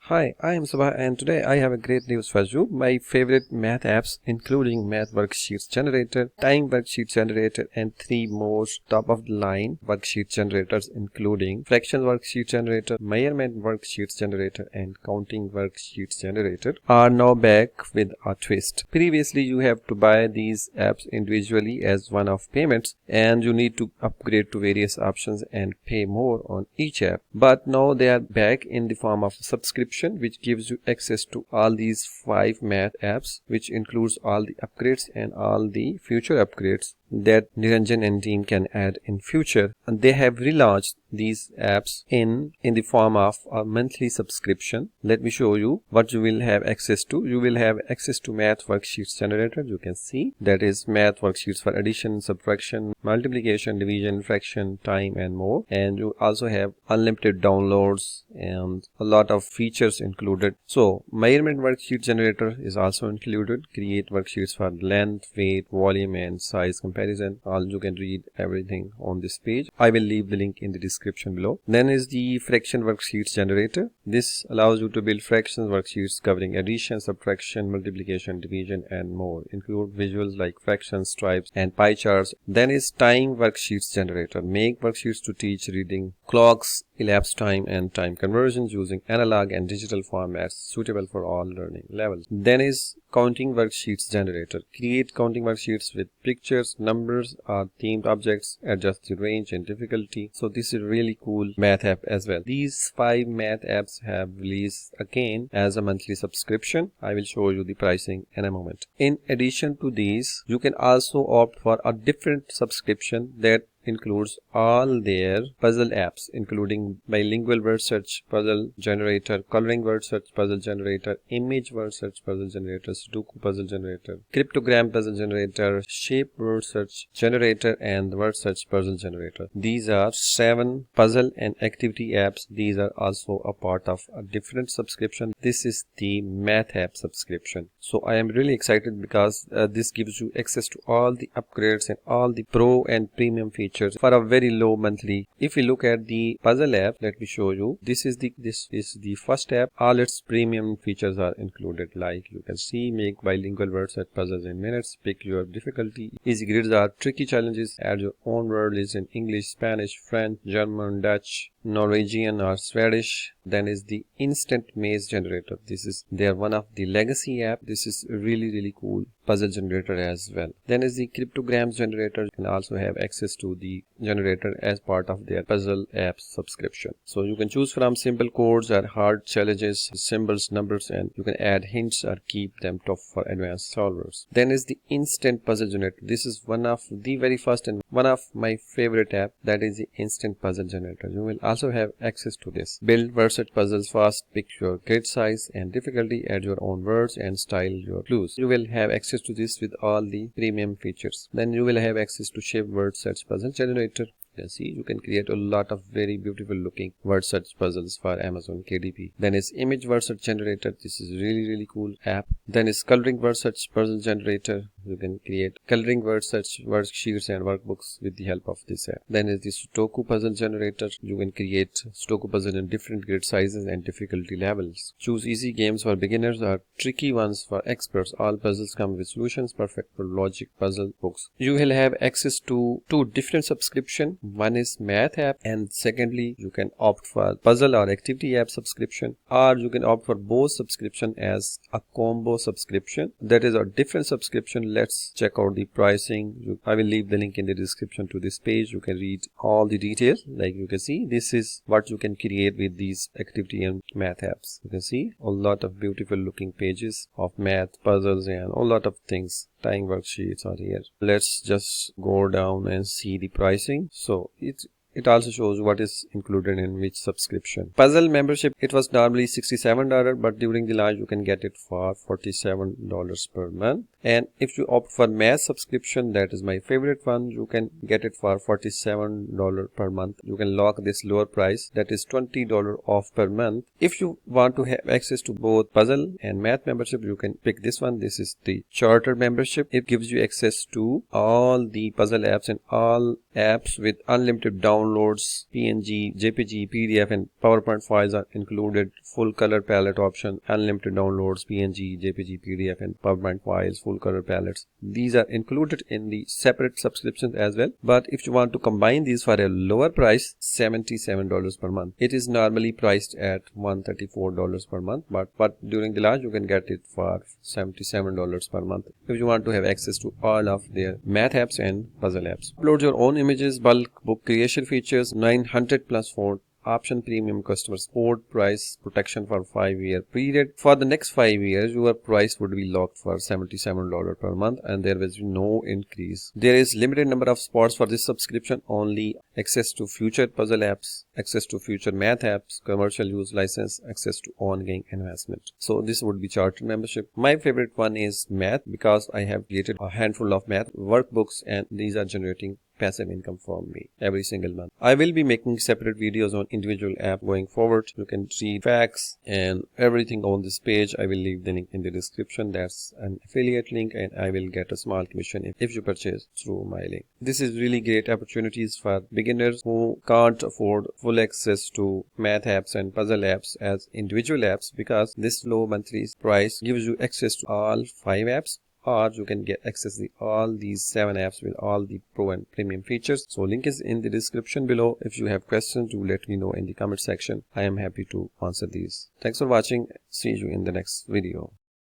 Hi, I am Subha and today I have a great news for you. My favorite math apps including Math Worksheets Generator, Time Worksheet Generator and 3 more top of the line worksheet generators including Fraction Worksheet Generator, Measurement Worksheets Generator and Counting Worksheets Generator are now back with a twist. Previously you have to buy these apps individually as one-off payments and you need to upgrade to various options and pay more on each app. But now they are back in the form of subscription which gives you access to all these 5 math apps, which includes all the upgrades and all the future upgrades that Niranjan and team can add in future. And they have relaunched these apps in the form of a monthly subscription. Let me show you what you will have access to. You will have access to Math Worksheets Generator. You can see that is Math Worksheets for addition, subtraction, multiplication, division, fraction, time and more. And you also have unlimited downloads and a lot of features included. So Measurement Worksheet Generator is also included. Create worksheets for length, weight, volume and size comparison. All you can read everything on this page. I will leave the link in the description below. Then is the Fraction Worksheets Generator. This allows you to build fractions worksheets covering addition, subtraction, multiplication, division and more. Include visuals like fractions, stripes and pie charts. Then is Time Worksheets Generator. Make worksheets to teach reading, clocks, elapsed time and time conversions using analog and digital formats suitable for all learning levels. Then is Counting Worksheets Generator. Create counting worksheets with pictures, numbers or themed objects. Adjust the range and difficulty. So this is really cool math app as well. These 5 math apps have released again as a monthly subscription. I will show you the pricing in a moment. In addition to these, you can also opt for a different subscription that includes all their puzzle apps including bilingual word search puzzle generator, coloring word search puzzle generator, image word search puzzle generator, Sudoku puzzle generator, cryptogram puzzle generator, shape word search generator and word search puzzle generator. These are 7 puzzle and activity apps. These are also a part of a different subscription. This is the math app subscription. So I am really excited because this gives you access to all the upgrades and all the pro and premium features for a very low monthly. If we look at the puzzle app, let me show you. This is the first app. All its premium features are included, like you can see, make bilingual word search puzzles in minutes, pick your difficulty, easy grids are tricky challenges, add your own word list in English, Spanish, French, German, Dutch, Norwegian or Swedish. Then is the Instant Maze Generator. This is their one of the legacy app. This is really cool puzzle generator as well. Then is the Cryptograms Generator. You can also have access to the generator as part of their puzzle app subscription. So you can choose from simple codes or hard challenges, symbols, numbers, and you can add hints or keep them tough for advanced solvers. Then is the Instant Puzzle Generator. This is one of the very first and one of my favorite app, that is the Instant Puzzle Generator. You will also have access to this. Build word search puzzles fast, pick your grid size and difficulty, add your own words and style your clues. You will have access to this with all the premium features. Then you will have access to shape word search puzzle generator. You can see you can create a lot of very beautiful looking word search puzzles for Amazon KDP. Then is Image Word Search Generator. This is really cool app. Then is Coloring Word Search Puzzle Generator. You can create coloring word search worksheets and workbooks with the help of this app. Then is the Sudoku Puzzle Generator. You can create Sudoku puzzle in different grid sizes and difficulty levels. Choose easy games for beginners or tricky ones for experts. All puzzles come with solutions perfect for logic puzzle books. You will have access to 2 different subscriptions. One is math app and secondly you can opt for puzzle or activity app subscription, or you can opt for both subscription as a combo subscription. That is a different subscription. Let's check out the pricing. I will leave the link in the description to this page. You can read all the details. Like you can see, this is what you can create with these activity and math apps. You can see a lot of beautiful looking pages of math, puzzles and a lot of things. Time worksheets are here. Let's just go down and see the pricing. So it also shows what is included in which subscription. Puzzle membership, it was normally $67, but during the launch you can get it for $47 per month. And if you opt for math subscription, that is my favorite one, you can get it for $47 per month. You can lock this lower price, that is $20 off per month. If you want to have access to both puzzle and math membership, you can pick this one. This is the charter membership. It gives you access to all the puzzle apps and all apps with unlimited download downloads, PNG, JPG, PDF and PowerPoint files are included. Full color palette option, unlimited downloads, PNG, JPG, PDF and PowerPoint files, full color palettes. These are included in the separate subscriptions as well. But if you want to combine these for a lower price, $77 per month. It is normally priced at $134 per month, but during the launch you can get it for $77 per month if you want to have access to all of their math apps and puzzle apps. Upload your own images, bulk book creation features, 900 plus font option, premium customer support, price protection for 5-year period. For the next 5 years, your price would be locked for $77 per month and there will be no increase. There is limited number of spots for this subscription, only access to future puzzle apps, access to future math apps, commercial use license, access to ongoing investment. So this would be charter membership. My favorite one is math because I have created a handful of math workbooks and these are generating passive income for me every single month. I will be making separate videos on individual app going forward. You can see facts and everything on this page. I will leave the link in the description. That's an affiliate link and I will get a small commission if you purchase through my link. This is really great opportunities for beginners who can't afford full access to math apps and puzzle apps as individual apps, because this low monthly price gives you access to all 5 apps, or you can get access to all these 7 apps with all the pro and premium features. So link is in the description below. If you have questions, do let me know in the comment section. I am happy to answer these. Thanks for watching. See you in the next video.